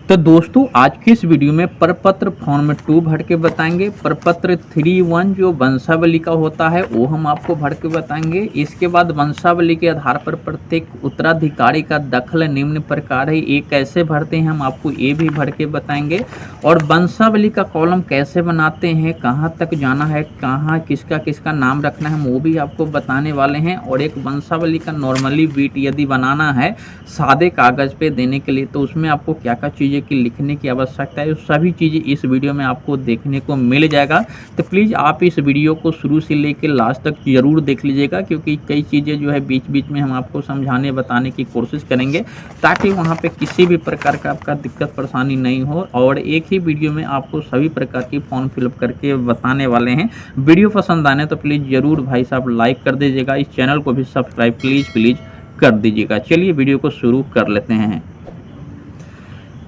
तो दोस्तों आज की इस वीडियो में प्रपत्र फॉर्म 2 भर के बताएंगे। प्रपत्र 3(1) जो वंशावली का होता है वो हम आपको भर के बताएंगे। इसके बाद वंशावली के आधार पर प्रत्येक उत्तराधिकारी का दखल निम्न प्रकार है, ये कैसे भरते हैं हम आपको ये भी भर के बताएंगे। और वंशावली का कॉलम कैसे बनाते हैं, कहाँ तक जाना है, कहाँ किसका किसका नाम रखना है, वो भी आपको बताने वाले हैं। और एक वंशावली का नॉर्मली बीट यदि बनाना है सादे कागज़ पे देने के लिए तो उसमें आपको क्या क्या चीज़ें की लिखने की आवश्यकता है, सभी चीज़ें इस वीडियो में आपको देखने को मिल जाएगा। तो प्लीज़ आप इस वीडियो को शुरू से लेकर लास्ट तक ज़रूर देख लीजिएगा, क्योंकि कई चीज़ें जो है बीच बीच में हम आपको समझाने बताने की कोशिश करेंगे ताकि वहाँ पे किसी भी प्रकार का आपका दिक्कत परेशानी नहीं हो। और एक ही वीडियो में आपको सभी प्रकार की फॉर्म फिलअप करके बताने वाले हैं। वीडियो पसंद आने तो प्लीज़ ज़रूर भाई साहब लाइक कर दीजिएगा, इस चैनल को भी सब्सक्राइब प्लीज़ कर दीजिएगा। चलिए वीडियो को शुरू कर लेते हैं।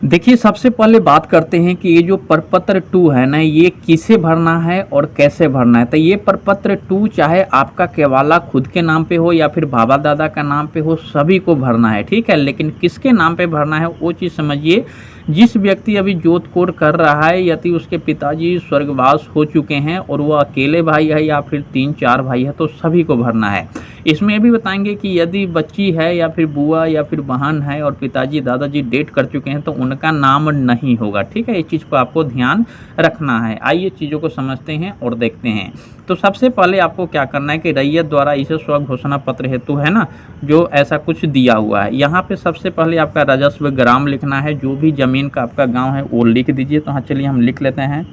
देखिए सबसे पहले बात करते हैं कि ये जो प्रपत्र 2 है ना, ये किसे भरना है और कैसे भरना है। तो ये प्रपत्र 2 चाहे आपका केवाला खुद के नाम पे हो या फिर बाबा दादा का नाम पे हो, सभी को भरना है, ठीक है। लेकिन किसके नाम पे भरना है वो चीज़ समझिए। जिस व्यक्ति अभी जोतकोड़ कर रहा है यदि उसके पिताजी स्वर्गवास हो चुके हैं और वो अकेले भाई है या फिर 3-4 भाई है तो सभी को भरना है। इसमें ये भी बताएंगे कि यदि बच्ची है या फिर बुआ या फिर बहन है और पिताजी दादाजी डेट कर चुके हैं तो उनका नाम नहीं होगा, ठीक है। इस चीज़ को आपको ध्यान रखना है। आइए चीज़ों को समझते हैं और देखते हैं। तो सबसे पहले आपको क्या करना है कि रैयत द्वारा इसे स्व घोषणा पत्र हेतु है ना, जो ऐसा कुछ दिया हुआ है, यहाँ पे सबसे पहले आपका राजस्व ग्राम लिखना है। जो भी जमीन का आपका गांव है वो लिख दीजिए। तो हाँ चलिए हम लिख लेते हैं।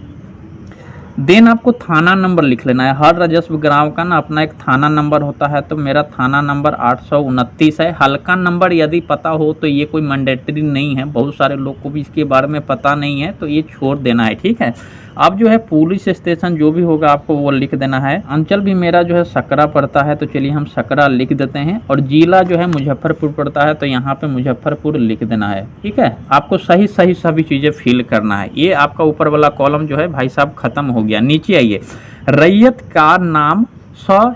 देन आपको थाना नंबर लिख लेना है। हर राजस्व ग्राम का ना अपना एक थाना नंबर होता है, तो मेरा थाना नंबर 829 है। हल्का नंबर यदि पता हो तो ये कोई मैंडेटरी नहीं है, बहुत सारे लोग को भी इसके बारे में पता नहीं है, तो ये छोड़ देना है, ठीक है। अब जो है पुलिस स्टेशन जो भी होगा आपको वो लिख देना है। अंचल भी मेरा जो है सकरा पड़ता है, तो चलिए हम सकरा लिख देते हैं। और जिला जो है मुजफ्फरपुर पड़ता है, तो यहाँ पे मुजफ्फरपुर लिख देना है, ठीक है। आपको सही सही सभी चीज़ें फिल करना है। ये आपका ऊपर वाला कॉलम जो है भाई साहब खत्म हो गया। नीचे आइए, रैयत का नाम,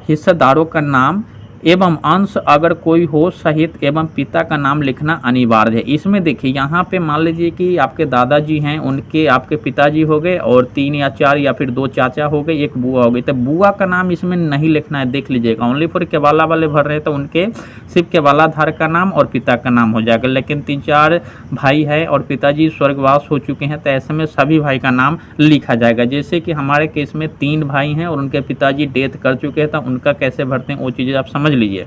हिस्सेदारों का नाम एवं अंश अगर कोई हो सहित एवं पिता का नाम लिखना अनिवार्य है। इसमें देखिए यहाँ पे मान लीजिए कि आपके दादाजी हैं, उनके आपके पिताजी हो गए और 3 या 4 या फिर 2 चाचा हो गए, एक बुआ हो गई, तो बुआ का नाम इसमें नहीं लिखना है, देख लीजिएगा। ओनली फॉर केवाला वाले भर रहे हैं तो उनके सिर्फ केवालाधार का नाम और पिता का नाम हो जाएगा। लेकिन 3-4 भाई है और पिताजी स्वर्गवास हो चुके हैं तो ऐसे में सभी भाई का नाम लिखा जाएगा। जैसे कि हमारे केस में 3 भाई हैं और उनके पिताजी डेथ कर चुके हैं, तो उनका कैसे भरते हैं वो चीज़ें आप समझ लीजिए।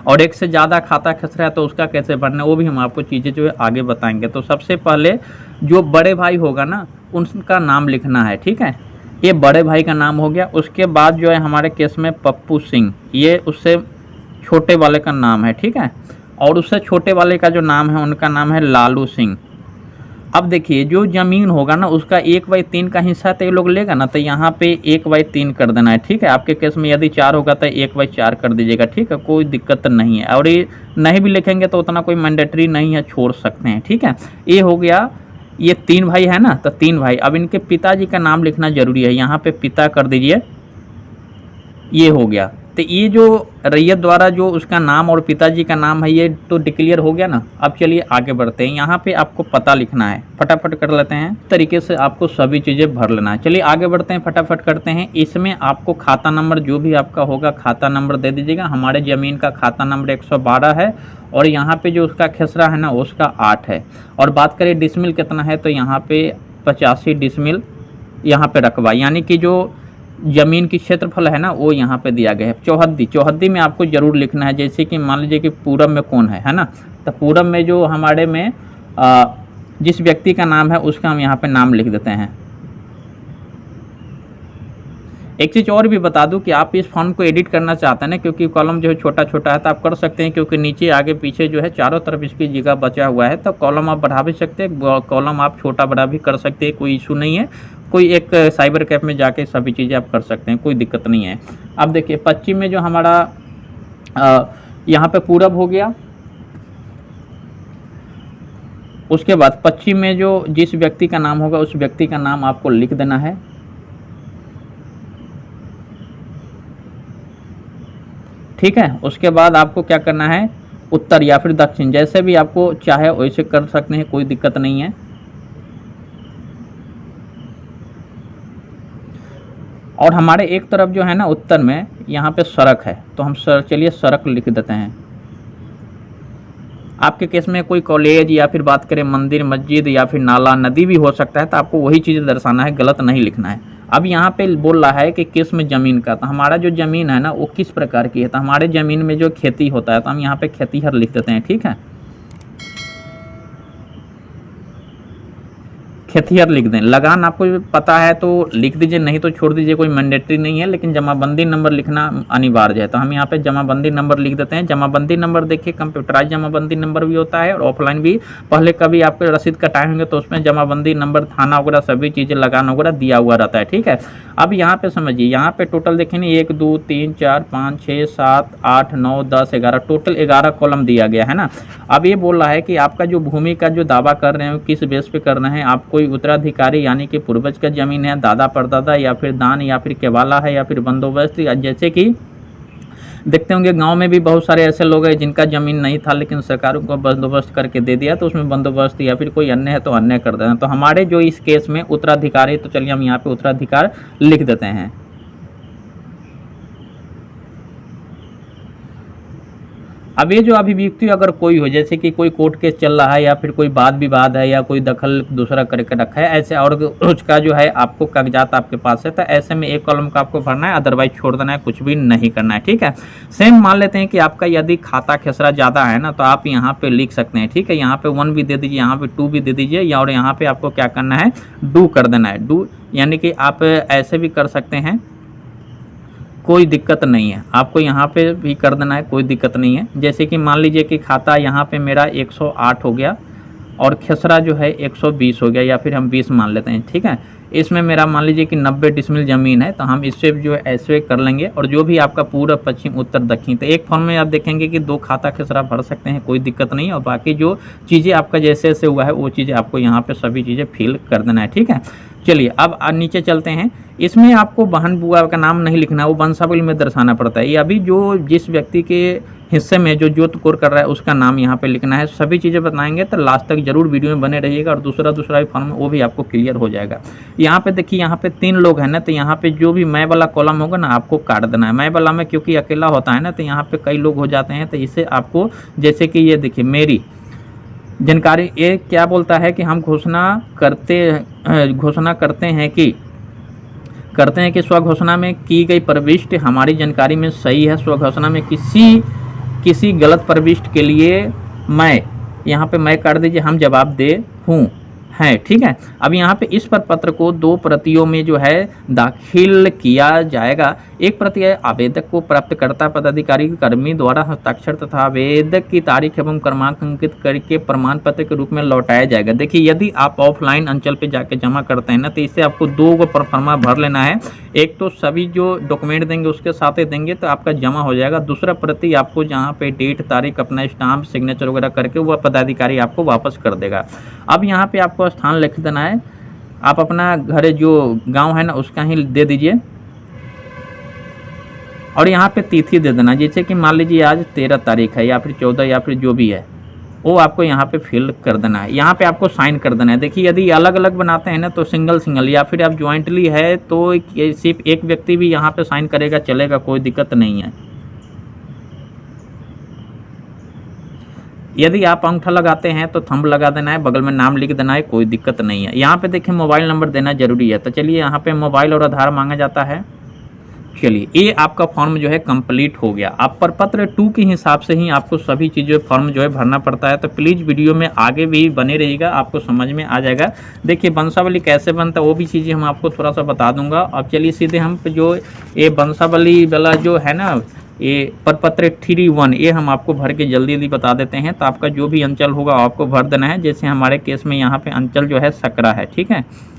और एक से ज़्यादा खाता खसरा है तो उसका कैसे भरना है वो भी हम आपको चीज़ें जो है आगे बताएंगे। तो सबसे पहले जो बड़े भाई होगा ना उनका नाम लिखना है, ठीक है। ये बड़े भाई का नाम हो गया। उसके बाद जो है हमारे केस में पप्पू सिंह, ये उससे छोटे वाले का नाम है, ठीक है। और उससे छोटे वाले का जो नाम है उनका नाम है लालू सिंह। अब देखिए जो ज़मीन होगा ना उसका 1/3 का हिस्सा तो ये लोग लेगा ना, तो यहाँ पे 1/3 कर देना है, ठीक है। आपके केस में यदि 4 होगा तो 1/4 कर दीजिएगा, ठीक है, कोई दिक्कत नहीं है। और ये नहीं भी लिखेंगे तो उतना कोई मैंडेटरी नहीं है, छोड़ सकते हैं, ठीक है। ये हो गया, ये 3 भाई है ना, तो 3 भाई। अब इनके पिताजी का नाम लिखना जरूरी है, यहाँ पे पिता कर दीजिए, ये हो गया। तो ये जो रैयत द्वारा जो उसका नाम और पिताजी का नाम है ये तो डिक्लेयर हो गया ना। अब चलिए आगे बढ़ते हैं। यहाँ पे आपको पता लिखना है, फटाफट कर लेते हैं। तरीके से आपको सभी चीज़ें भर लेना है। चलिए आगे बढ़ते हैं, फटाफट करते हैं। इसमें आपको खाता नंबर जो भी आपका होगा खाता नंबर दे दीजिएगा। हमारे ज़मीन का खाता नंबर 112 है और यहाँ पे जो उसका खेसरा है ना उसका 8 है। और बात करें डिसमिल कितना है तो यहाँ पे 85 डिसमिल यहाँ पे रकबा, यानी कि जो जमीन की क्षेत्रफल है ना वो यहाँ पे दिया गया है। चौहद्दी में आपको जरूर लिखना है। जैसे कि मान लीजिए कि पूरब में कौन है ना, तो पूरब में जो हमारे में जिस व्यक्ति का नाम है उसका हम यहाँ पे नाम लिख देते हैं। एक चीज़ और भी बता दूं कि आप इस फॉर्म को एडिट करना चाहते हैं ना, क्योंकि कॉलम जो है छोटा छोटा है तो आप कर सकते हैं, क्योंकि नीचे आगे पीछे जो है चारों तरफ इसकी जगह बचा हुआ है, तो कॉलम आप बढ़ा भी सकते हैं, कॉलम आप छोटा बड़ा भी कर सकते हैं, कोई इशू नहीं है। कोई एक साइबर कैफ में जाके सभी चीज़ें आप कर सकते हैं, कोई दिक्कत नहीं है। अब देखिए पश्चिम में जो हमारा यहाँ पे पूरब हो गया, उसके बाद पश्चिम में जो जिस व्यक्ति का नाम होगा उस व्यक्ति का नाम आपको लिख देना है, ठीक है। उसके बाद आपको क्या करना है, उत्तर या फिर दक्षिण, जैसे भी आपको चाहे वैसे कर सकते हैं, कोई दिक्कत नहीं है। और हमारे एक तरफ जो है ना उत्तर में यहाँ पे सड़क है, तो हम चलिए सड़क लिख देते हैं। आपके केस में कोई कॉलेज या फिर बात करें मंदिर मस्जिद या फिर नाला नदी भी हो सकता है, तो आपको वही चीज़ दर्शाना है, गलत नहीं लिखना है। अब यहाँ पे बोल रहा है कि किस्म ज़मीन का, तो हमारा जो ज़मीन है ना वो किस प्रकार की है, तो हमारे ज़मीन में जो खेती होता है तो हम यहाँ पे खेतीहर लिख देते हैं, ठीक है। खेतिहर लिख दें। लगान आपको पता है तो लिख दीजिए, नहीं तो छोड़ दीजिए, कोई मैंडेटरी नहीं है, लेकिन जमाबंदी नंबर लिखना अनिवार्य है। तो हम यहाँ पे जमाबंदी नंबर लिख देते हैं। जमाबंदी नंबर देखिए कंप्यूटराइज जमाबंदी नंबर भी होता है और ऑफलाइन भी। पहले कभी आपके रसीद कटाए होंगे तो उसमें जमाबंदी नंबर थाना वगैरह सभी चीज़ें लगान वगैरह दिया हुआ रहता है, ठीक है। अब यहाँ पे समझिए, यहाँ पे टोटल देखेंगे 1 2 3 4 5 6 7 8 9 10 11, टोटल 11 कॉलम दिया गया है ना। अब ये बोल रहा है कि आपका जो भूमि का जो दावा कर रहे हैं किस बेस पे कर रहे हैं, आप कोई उत्तराधिकारी यानी कि पूर्वज का जमीन है, दादा परदादा या फिर दान या फिर केवाला है या फिर बंदोबस्त, जैसे कि देखते होंगे गांव में भी बहुत सारे ऐसे लोग हैं जिनका ज़मीन नहीं था लेकिन सरकारों को बंदोबस्त करके दे दिया, तो उसमें बंदोबस्त या फिर कोई अन्य है तो अन्य कर देना। तो हमारे जो इस केस में उत्तराधिकारी, तो चलिए हम यहाँ पे उत्तराधिकार लिख देते हैं। अब ये जो अभिव्यक्ति अगर कोई हो, जैसे कि कोई कोर्ट केस चल रहा है या फिर कोई वाद विवाद है या कोई दखल दूसरा करके रखा है ऐसे, और उसका जो है आपको कागजात आपके पास है, तो ऐसे में एक कॉलम का आपको भरना है, अदरवाइज छोड़ देना है, कुछ भी नहीं करना है, ठीक है। सेम मान लेते हैं कि आपका यदि खाता खेसरा ज़्यादा है ना तो आप यहाँ पे लिख सकते हैं, ठीक है। यहाँ पे 1 भी दे दीजिए, यहाँ पे 2 भी दे दीजिए, और यहाँ पे आपको क्या करना है, डू कर देना है। डू यानी कि आप ऐसे भी कर सकते हैं, कोई दिक्कत नहीं है, आपको यहाँ पे भी कर देना है, कोई दिक्कत नहीं है। जैसे कि मान लीजिए कि खाता यहाँ पे मेरा 108 हो गया और खेसरा जो है 120 हो गया, या फिर हम 20 मान लेते हैं, ठीक है। इसमें मेरा मान लीजिए कि 90 डिसमिल ज़मीन है, तो हम इससे जो है ऐसे कर लेंगे। और जो भी आपका पूरा पश्चिम उत्तर दक्षिण, तो एक फॉर्म में आप देखेंगे कि 2 खाता खेसरा भर सकते हैं, कोई दिक्कत नहीं है। और बाकी जो चीज़ें आपका जैसे जैसे हुआ है वो चीज़ें आपको यहाँ पे सभी चीज़ें फिल कर देना है, ठीक है। चलिए अब नीचे चलते हैं। इसमें आपको बहन बुआ का नाम नहीं लिखना, वो वंशावली में दर्शाना पड़ता है। ये अभी जो जिस व्यक्ति के हिस्से में जो जोत कोर कर रहा है उसका नाम यहाँ पे लिखना है। सभी चीज़ें बताएंगे तो लास्ट तक जरूर वीडियो में बने रहिएगा, और दूसरा भी फॉर्म वो भी आपको क्लियर हो जाएगा। यहाँ पे देखिए, यहाँ पे 3 लोग हैं ना, तो यहाँ पे जो भी मैं वाला कॉलम होगा ना आपको काट देना है। मैं वाला में क्योंकि अकेला होता है ना, तो यहाँ पे कई लोग हो जाते हैं, तो इसे आपको, जैसे कि ये देखिए मेरी जानकारी, ये क्या बोलता है कि हम घोषणा करते हैं कि स्वघोषणा में की गई प्रविष्टि हमारी जानकारी में सही है। स्वघोषणा में किसी गलत प्रविष्टि के लिए मैं, यहाँ पे मैं कर दीजिए, हम जवाब दे हूँ है, ठीक है। अब यहाँ पे इस प्रपत्र को 2 प्रतियों में जो है दाखिल किया जाएगा। एक प्रति आवेदक को प्राप्तकर्ता पदाधिकारी कर्मी द्वारा हस्ताक्षर तथा आवेदक की तारीख एवं क्रमांक अंकित करके प्रमाण पत्र के रूप में लौटाया जाएगा। देखिए, यदि आप ऑफलाइन अंचल पे जाके जमा करते हैं ना, तो इससे आपको 2 परफॉर्मा भर लेना है। एक तो सभी जो डॉक्यूमेंट देंगे उसके साथ ही देंगे तो आपका जमा हो जाएगा। दूसरा प्रति आपको जहाँ पे डेट तारीख अपना स्टाम्प सिग्नेचर वगैरह करके वह पदाधिकारी आपको वापस कर देगा। अब यहाँ पे आपको स्थान लिख देना है, आप अपना घर जो गांव है ना उसका ही दे दीजिए, और यहाँ पे तिथि दे देना। जैसे कि मान लीजिए आज 13 तारीख है या फिर 14 या फिर जो भी है वो आपको यहाँ पे फिल कर देना है। यहाँ पे आपको साइन कर देना है। देखिए, यदि अलग अलग बनाते हैं ना तो सिंगल या फिर आप ज्वाइंटली है तो सिर्फ एक व्यक्ति भी यहाँ पे साइन करेगा, चलेगा, कोई दिक्कत नहीं है। यदि आप अंगूठा लगाते हैं तो थंब लगा देना है, बगल में नाम लिख देना है, कोई दिक्कत नहीं है। यहाँ पे देखिए मोबाइल नंबर देना जरूरी है, तो चलिए यहाँ पे मोबाइल और आधार मांगा जाता है। चलिए, ये आपका फॉर्म जो है कंप्लीट हो गया। आप प्रपत्र 2 के हिसाब से ही आपको सभी चीज़ें फॉर्म जो है भरना पड़ता है, तो प्लीज़ वीडियो में आगे भी बने रहिएगा, आपको समझ में आ जाएगा। देखिए, वंशावली कैसे बनता है वो भी चीज़ें हम आपको थोड़ा सा बता दूंगा। अब चलिए सीधे हम जो ये वंशावली वाला जो है ना, ये प्रपत्र 3-1 ये हम आपको भर के जल्दी बता देते हैं। तो आपका जो भी अंचल होगा आपको भर देना है। जैसे हमारे केस में यहाँ पे अंचल जो है सकरा है, ठीक है,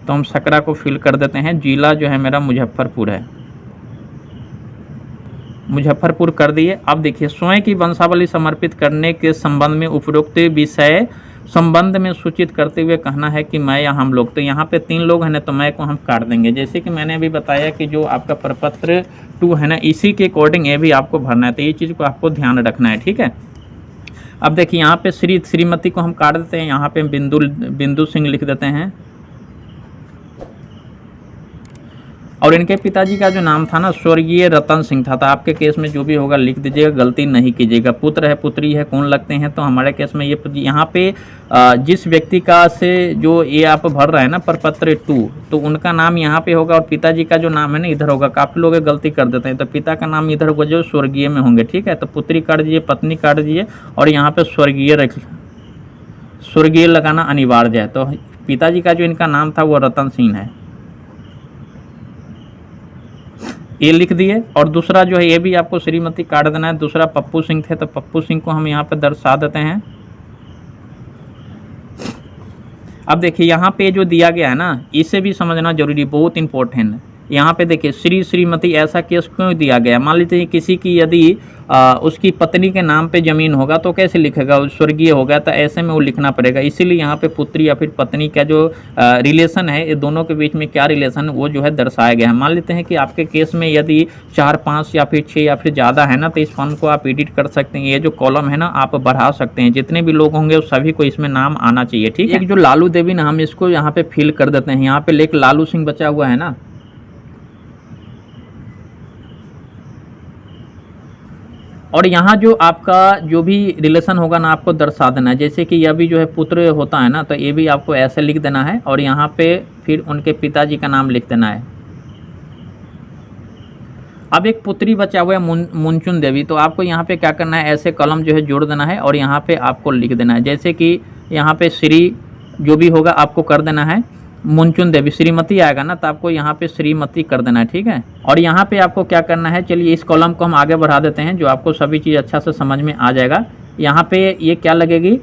तो हम सकरा को फिल कर देते हैं। जिला जो है मेरा मुजफ्फरपुर है, मुजफ्फरपुर कर दिए। अब देखिए, स्वयं की वंशावली समर्पित करने के संबंध में उपरोक्त विषय संबंध में सूचित करते हुए कहना है कि मैं या हम लोग। तो यहाँ पे 3 लोग हैं ना, तो मैं को हम काट देंगे। जैसे कि मैंने अभी बताया कि जो आपका प्रपत्र 2 है ना, इसी के अकॉर्डिंग ये भी आपको भरना है। तो ये चीज़ को आपको ध्यान रखना है, ठीक है। अब देखिए यहाँ पे श्रीमती को हम काट देते हैं, यहाँ पे बिंदु सिंह लिख देते हैं। और इनके पिताजी का जो नाम था ना, स्वर्गीय रतन सिंह था। तो आपके केस में जो भी होगा लिख दीजिएगा, गलती नहीं कीजिएगा। पुत्र है, पुत्री है, कौन लगते हैं, तो हमारे केस में ये यहाँ पे जिस व्यक्ति का से जो ये आप भर रहे हैं ना प्रपत्र 2, तो उनका नाम यहाँ पे होगा और पिताजी का जो नाम है ना इधर होगा। काफ़ी लोग गलती कर देते हैं, तो पिता का नाम इधर होगा जो स्वर्गीय में होंगे, ठीक है। तो पुत्री काट दीजिए, पत्नी काट दीजिए और यहाँ पे स्वर्गीय लगाना अनिवार्य है। तो पिताजी का जो इनका नाम था वो रतन सिंह है, ये लिख दिए। और दूसरा जो है ये भी आपको श्रीमती काट देना है। दूसरा पप्पू सिंह थे, तो पप्पू सिंह को हम यहाँ पे दर्शा देते हैं। अब देखिए यहाँ पे जो दिया गया है ना, इसे भी समझना जरूरी, बहुत इंपॉर्टेंट है। यहाँ पे देखिए श्रीमती, ऐसा केस क्यों दिया गया। मान लीजिए किसी की यदि उसकी पत्नी के नाम पे ज़मीन होगा तो कैसे लिखेगा, स्वर्गीय होगा, तो ऐसे में वो लिखना पड़ेगा। इसीलिए यहाँ पे पुत्री या फिर पत्नी का जो रिलेशन है, ये दोनों के बीच में क्या रिलेशन वो जो है दर्शाया गया है। मान लेते हैं कि आपके केस में यदि 4, 5 या फिर 6 या फिर ज़्यादा है ना, तो इस फॉर्म को आप एडिट कर सकते हैं। ये जो कॉलम है ना आप बढ़ा सकते हैं, जितने भी लोग होंगे उस सभी को इसमें नाम आना चाहिए, ठीक है। एक जो लालू देवी ना, हम इसको यहाँ पे फिल कर देते हैं। यहाँ पे एक लालू सिंह बचा हुआ है ना, और यहाँ जो आपका जो भी रिलेशन होगा ना आपको दर्शा देना है। जैसे कि यह भी जो है पुत्र होता है ना, तो ये भी आपको ऐसे लिख देना है और यहाँ पे फिर उनके पिताजी का नाम लिख देना है। अब एक पुत्री बचा हुआ है मुनचुन देवी, तो आपको यहाँ पे क्या करना है, ऐसे कलम जो है जोड़ देना है और यहाँ पे आपको लिख देना है। जैसे कि यहाँ पे श्री जो भी होगा आपको कर देना है मुनचुन देवी। श्रीमती आएगा ना, तो आपको यहाँ पे श्रीमती कर देना है, ठीक है। और यहाँ पे आपको क्या करना है, चलिए इस कॉलम को हम आगे बढ़ा देते हैं, जो आपको सभी चीज़ अच्छा से समझ में आ जाएगा। यहाँ पे ये क्या लगेगी,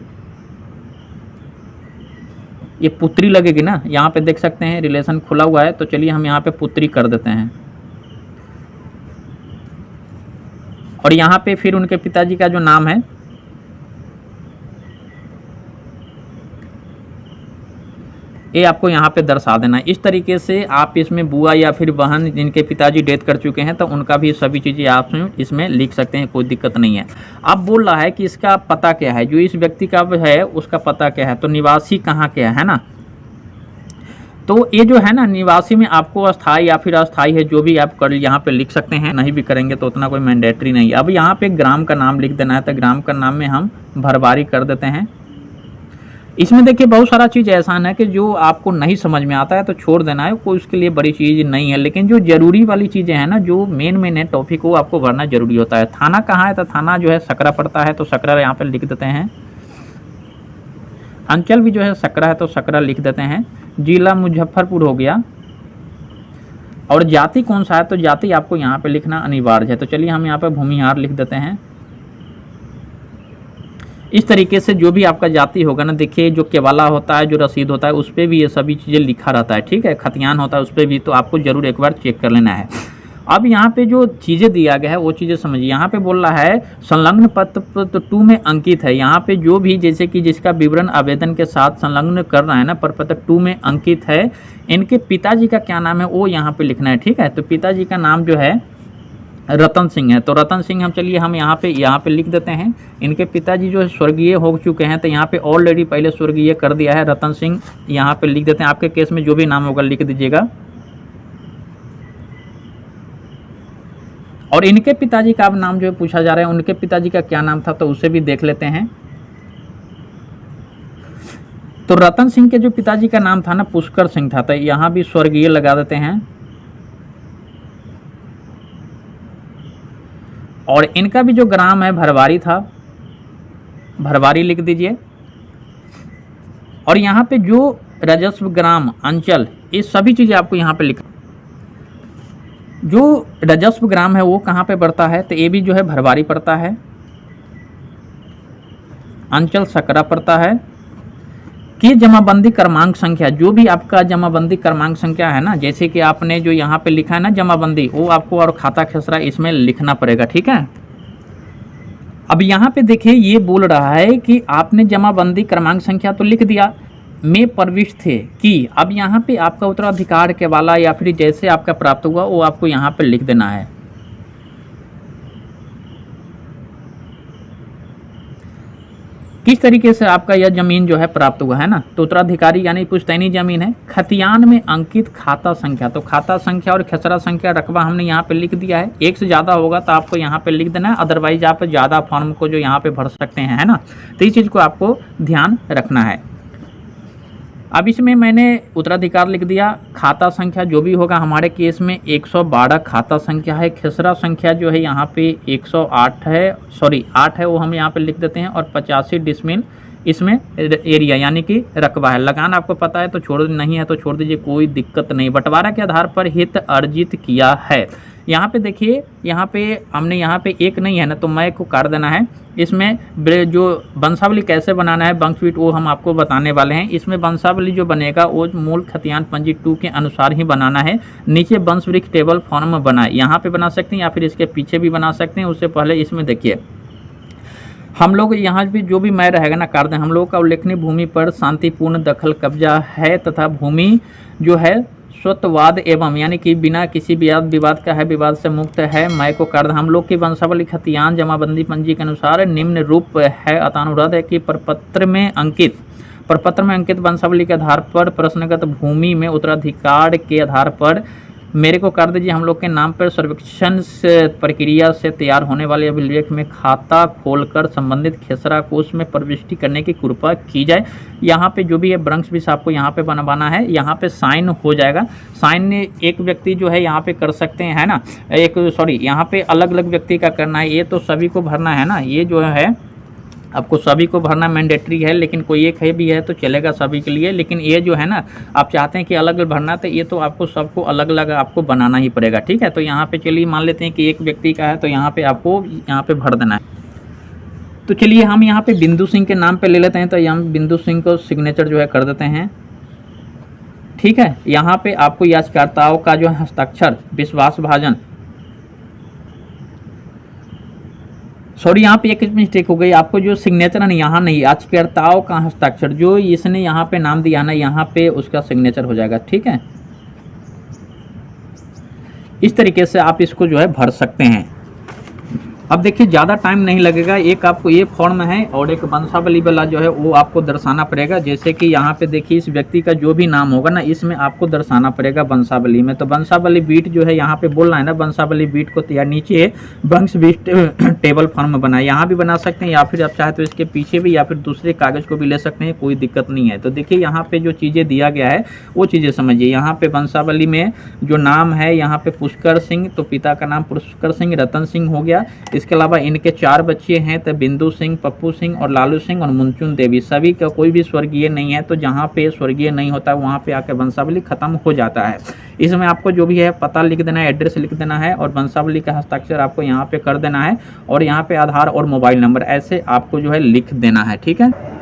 ये पुत्री लगेगी ना। यहाँ पे देख सकते हैं रिलेशन खुला हुआ है, तो चलिए हम यहाँ पे पुत्री कर देते हैं। और यहाँ पे फिर उनके पिताजी का जो नाम है ये आपको यहाँ पे दर्शा देना है। इस तरीके से आप इसमें बुआ या फिर बहन जिनके पिताजी डेथ कर चुके हैं तो उनका भी सभी चीज़ें आप इसमें लिख सकते हैं, कोई दिक्कत नहीं है। अब बोल रहा है कि इसका पता क्या है, जो इस व्यक्ति का है उसका पता क्या है, तो निवासी कहाँ क्या है ना। तो ये जो है ना निवासी में आपको अस्थाई या फिर अस्थाई है जो भी आप कर यहाँ पे लिख सकते हैं, नहीं भी करेंगे तो उतना कोई मैंडेटरी नहीं है। अब यहाँ पे ग्राम का नाम लिख देना है, तो ग्राम का नाम में हम भरवारी कर देते हैं। इसमें देखिए बहुत सारा चीज़ ऐसा है कि जो आपको नहीं समझ में आता है तो छोड़ देना है, कोई उसके लिए बड़ी चीज़ नहीं है। लेकिन जो जरूरी वाली चीज़ें हैं ना, जो मेन है टॉपिक, वो आपको भरना जरूरी होता है। थाना कहाँ है, तो थाना जो है सकरा पड़ता है, तो सकरा यहाँ पे लिख देते हैं। अंचल भी जो है सकरा है, तो सकरा लिख देते हैं। जिला मुजफ्फरपुर हो गया। और जाति कौन सा है, तो जाति आपको यहाँ पे लिखना अनिवार्य है। तो चलिए हम यहाँ पे भूमिहार लिख देते हैं। इस तरीके से जो भी आपका जाति होगा ना, देखिए जो केवाला होता है, जो रसीद होता है, उस पर भी ये सभी चीज़ें लिखा रहता है, ठीक है। खतियान होता है उस पर भी, तो आपको जरूर एक बार चेक कर लेना है। अब यहाँ पे जो चीज़ें दिया गया है वो चीज़ें समझिए। यहाँ पे बोल रहा है संलग्न पत्र 2 में अंकित है। यहाँ पे जो भी जैसे कि जिसका विवरण आवेदन के साथ संलग्न कर रहा है ना, प्रपत्र 2 में अंकित है, इनके पिताजी का क्या नाम है वो यहाँ पे लिखना है, ठीक है। तो पिताजी का नाम जो है रतन सिंह है, तो रतन सिंह हम यहाँ पे लिख देते हैं। इनके पिताजी जो है स्वर्गीय हो चुके हैं, तो यहाँ पे ऑलरेडी पहले स्वर्गीय कर दिया है, रतन सिंह यहाँ पे लिख देते हैं। आपके केस में जो भी नाम होगा लिख दीजिएगा। और इनके पिताजी का अब नाम जो है पूछा जा रहा है, उनके पिताजी का क्या नाम था, तो उसे भी देख लेते हैं। तो रतन सिंह के जो पिताजी का नाम था ना पुष्कर सिंह था, तो यहाँ भी स्वर्गीय लगा देते हैं। और इनका भी जो ग्राम है भरवारी था, भरवारी लिख दीजिए। और यहाँ पे जो राजस्व ग्राम अंचल, ये सभी चीज़ें आपको यहाँ पे लिख। जो राजस्व ग्राम है वो कहाँ पे पड़ता है, तो ये भी जो है भरवारी पड़ता है। अंचल सकरा पड़ता है। कि जमाबंदी क्रमांक संख्या, जो भी आपका जमाबंदी क्रमांक संख्या है ना, जैसे कि आपने जो यहाँ पे लिखा है ना जमाबंदी, वो आपको और खाता खेसरा इसमें लिखना पड़ेगा, ठीक है। अब यहाँ पे देखिए ये बोल रहा है कि आपने जमाबंदी क्रमांक संख्या तो लिख दिया, में प्रविष्ट थे कि, अब यहाँ पे आपका उत्तराधिकार के वाला या फिर जैसे आपका प्राप्त हुआ वो आपको यहाँ पे लिख देना है। किस तरीके से आपका यह जमीन जो है प्राप्त हुआ है ना, तो उत्तराधिकारी यानी पुश्तैनी जमीन है। खतियान में अंकित खाता संख्या, तो खाता संख्या और खसरा संख्या रकबा हमने यहाँ पे लिख दिया है। एक से ज़्यादा होगा तो आपको यहाँ पे लिख देना है, अदरवाइज आप ज़्यादा फॉर्म को जो यहाँ पे भर सकते हैं, है ना। तो इस चीज़ को आपको ध्यान रखना है। अब इसमें मैंने उत्तराधिकार लिख दिया, खाता संख्या जो भी होगा हमारे केस में 112 खाता संख्या है। खसरा संख्या जो है यहाँ पे 108 है, सॉरी 8 है, वो हम यहाँ पे लिख देते हैं। और 85 डिसमिल इसमें एरिया यानी कि रकबा है। लगान आपको पता है तो छोड़, नहीं है तो छोड़ दीजिए, कोई दिक्कत नहीं। बंटवारा के आधार पर हित अर्जित किया है। यहाँ पे देखिए, यहाँ पे हमने यहाँ पे एक नहीं है ना, तो मैं को कर देना है। इसमें जो वंशावली कैसे बनाना है वंशवीट वो हम आपको बताने वाले हैं। इसमें वंशावली जो बनेगा वो मूल खतियान पंजी 2 के अनुसार ही बनाना है। नीचे वंश वृक्ष टेबल फॉर्म में बनाए, यहाँ पे बना सकते हैं या फिर इसके पीछे भी बना सकते हैं। उससे पहले इसमें देखिए हम लोग यहाँ भी जो भी मैं रहेगा ना कर दें, हम लोग का उल्लेखनीय भूमि पर शांतिपूर्ण दखल कब्जा है तथा भूमि जो है स्वत्ववाद एवं यानी कि बिना किसी विवाद का है, विवाद से मुक्त है। मैं को कर हम लोग की वंशावली खतियान जमाबंदी पंजी के अनुसार निम्न रूप है। अतानुरोध है कि प्रपत्र में अंकित वंशावली के आधार पर प्रश्नगत भूमि में उत्तराधिकार के आधार पर मेरे को कर दीजिए हम लोग के नाम पर सर्वेक्षण से प्रक्रिया से तैयार होने वाले अभिलेख में खाता खोलकर संबंधित खेसरा को उसमें प्रविष्टि करने की कृपा की जाए। यहाँ पे जो भी है ब्रंश भी आपको यहाँ पे बनवाना है, यहाँ पे साइन हो जाएगा। साइन एक व्यक्ति जो है यहाँ पे कर सकते हैं, है ना, एक सॉरी यहाँ पे अलग अलग व्यक्ति का करना है। ये तो सभी को भरना है ना, ये जो है आपको सभी को भरना मैंडेटरी है, लेकिन कोई एक है भी है तो चलेगा सभी के लिए। लेकिन ये जो है ना आप चाहते हैं कि अलग अलग भरना, तो ये तो आपको सबको अलग अलग आपको बनाना ही पड़ेगा, ठीक है। तो यहाँ पे चलिए मान लेते हैं कि एक व्यक्ति का है तो यहाँ पे आपको यहाँ पे भर देना है। तो चलिए हम यहाँ पे बिंदु सिंह के नाम पे ले लेते हैं, तो हम बिंदु सिंह को सिग्नेचर जो है कर देते हैं, ठीक है। यहाँ पे आपको याचिकाकर्ताओं का जो हस्ताक्षर विश्वास भाजन, सॉरी यहाँ पे एक मिस्टेक हो गई, आपको जो सिग्नेचर है यहाँ नहीं, याचिकाकर्ताओं का हस्ताक्षर जो इसने यहाँ पे नाम दिया ना, यहाँ पे उसका सिग्नेचर हो जाएगा, ठीक है। इस तरीके से आप इसको जो है भर सकते हैं। अब देखिए ज़्यादा टाइम नहीं लगेगा। एक आपको ये फॉर्म है और एक वंशावली वाला जो है वो आपको दर्शाना पड़ेगा। जैसे कि यहाँ पे देखिए इस व्यक्ति का जो भी नाम होगा ना इसमें आपको दर्शाना पड़ेगा वंशावली में। तो वंशावली बीट जो है यहाँ पे बोलना है ना, वंशावली बीट को तैयार, नीचे वंश बीट टेबल फॉर्म बनाए, यहाँ भी बना सकते हैं या फिर आप चाहे तो इसके पीछे भी या फिर दूसरे कागज़ को भी ले सकते हैं, कोई दिक्कत नहीं है। तो देखिए यहाँ पे जो चीज़ें दिया गया है वो चीज़ें समझिए। यहाँ पे वंशावली में जो नाम है यहाँ पे पुष्कर सिंह, तो पिता का नाम पुष्कर सिंह, रतन सिंह हो गया। इसके अलावा इनके 4 बच्चे हैं, तो बिंदु सिंह, पप्पू सिंह और लालू सिंह और मुनचुन देवी। सभी का कोई भी स्वर्गीय नहीं है, तो जहाँ पे स्वर्गीय नहीं होता है वहाँ पे आके वंशावली खत्म हो जाता है। इसमें आपको जो भी है पता लिख देना है, एड्रेस लिख देना है और वंशावली का हस्ताक्षर आपको यहाँ पे कर देना है और यहाँ पे आधार और मोबाइल नंबर ऐसे आपको जो है लिख देना है, ठीक है।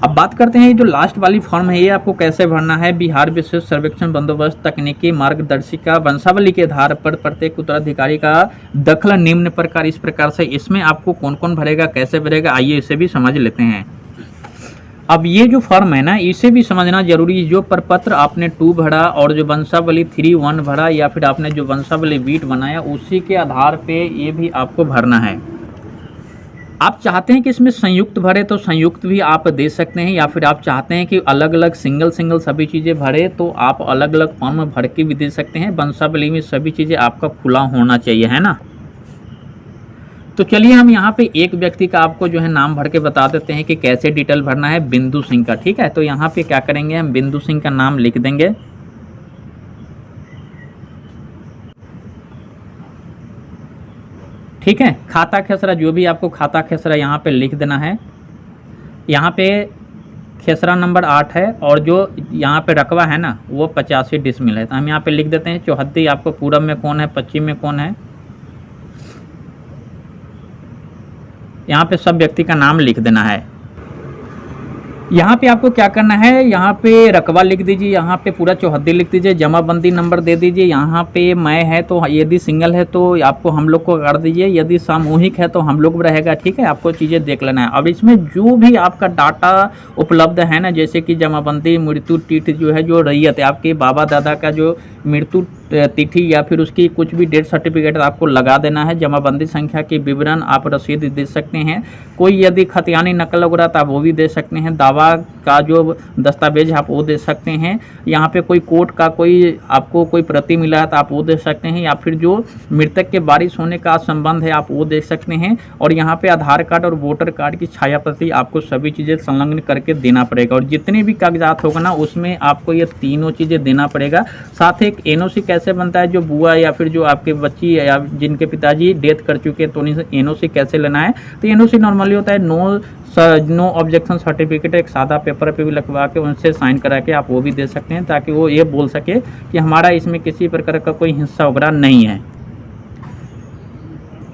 अब बात करते हैं जो लास्ट वाली फॉर्म है ये आपको कैसे भरना है। बिहार विशेष सर्वेक्षण बंदोबस्त तकनीकी मार्गदर्शिका वंशावली के आधार पर प्रत्येक उत्तराधिकारी का दखल निम्न प्रकार इस प्रकार से। इसमें आपको कौन कौन भरेगा, कैसे भरेगा, आइए इसे भी समझ लेते हैं। अब ये जो फॉर्म है ना इसे भी समझना जरूरी है। जो प्रपत्र आपने 2 भरा और जो वंशावली 3-1 भरा या फिर आपने जो वंशावली बीट बनाया उसी के आधार पे ये भी आपको भरना है। आप चाहते हैं कि इसमें संयुक्त भरे तो संयुक्त भी आप दे सकते हैं, या फिर आप चाहते हैं कि अलग अलग सिंगल सभी चीज़ें भरे तो आप अलग अलग फॉर्म भर के भी दे सकते हैं। वंशावली में सभी चीज़ें आपका खुला होना चाहिए, है ना। तो चलिए हम यहाँ पे एक व्यक्ति का आपको जो है नाम भर के बता देते हैं कि कैसे डिटेल भरना है, बिंदु सिंह का, ठीक है। तो यहाँ पे क्या करेंगे, हम बिंदु सिंह का नाम लिख देंगे, ठीक है। खाता खेसरा जो भी आपको खाता खेसरा यहाँ पे लिख देना है। यहाँ पे खेसरा नंबर 8 है और जो यहाँ पे रकबा है ना वो 85 डिसमिल है। तो हम यहाँ पे लिख देते हैं। चौहद्दी आपको पूरब में कौन है, पश्चिम में कौन है, यहाँ पे सब व्यक्ति का नाम लिख देना है। यहाँ पे आपको क्या करना है, यहाँ पे रकबा लिख दीजिए, यहाँ पे पूरा चौहद्दी लिख दीजिए, जमाबंदी नंबर दे दीजिए। यहाँ पे मैं है तो यदि सिंगल है तो आपको हम लोग को कर दीजिए, यदि सामूहिक है तो हम लोग रहेगा। ठीक है, आपको चीज़ें देख लेना है। अब इसमें जो भी आपका डाटा उपलब्ध है ना, जैसे कि जमाबंदी, मृत्यु तिथि जो है, जो रैयत है, आपके बाबा दादा का जो मृत्यु तिथि या फिर उसकी कुछ भी डेथ सर्टिफिकेट आपको लगा देना है। जमाबंदी संख्या के विवरण आप रसीद दे सकते हैं। कोई यदि खतियानी नकल वगैरह तो आप वो भी दे सकते हैं। दावा का जो दस्तावेज है आप वो दे सकते हैं। यहाँ पे कोई कोर्ट का कोई आपको कोई प्रति मिला है तो आप वो दे सकते हैं, या फिर जो मृतक के वारिस होने का संबंध है आप वो दे सकते हैं। और यहाँ पे आधार कार्ड और वोटर कार्ड की छाया प्रति आपको सभी चीज़ें संलग्न करके देना पड़ेगा। और जितने भी कागजात होगा ना उसमें आपको ये तीनों चीज़ें देना पड़ेगा। साथ ही एक एनओसी कैसे बनता है, जो बुआ या फिर जो आपके बच्ची या जिनके पिताजी डेथ कर चुके हैं तो उन्हें एनओसी कैसे लेना है। तो एनओसी नॉर्मली होता है नो ऑब्जेक्शन सर्टिफिकेट, एक सादा पेपर पे भी लगवा के उनसे साइन करा के आप वो भी दे सकते हैं, ताकि वो ये बोल सके कि हमारा इसमें किसी प्रकार का कोई हिस्सा वगैरह नहीं है।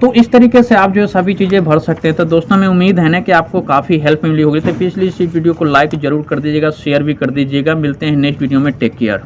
तो इस तरीके से आप जो सभी चीज़ें भर सकते हैं। तो दोस्तों हमें उम्मीद है ना कि आपको काफ़ी हेल्प मिली होगी। तो प्लीज़ इस वीडियो को लाइक जरूर कर दीजिएगा, शेयर भी कर दीजिएगा। मिलते हैं नेक्स्ट वीडियो में। Take care.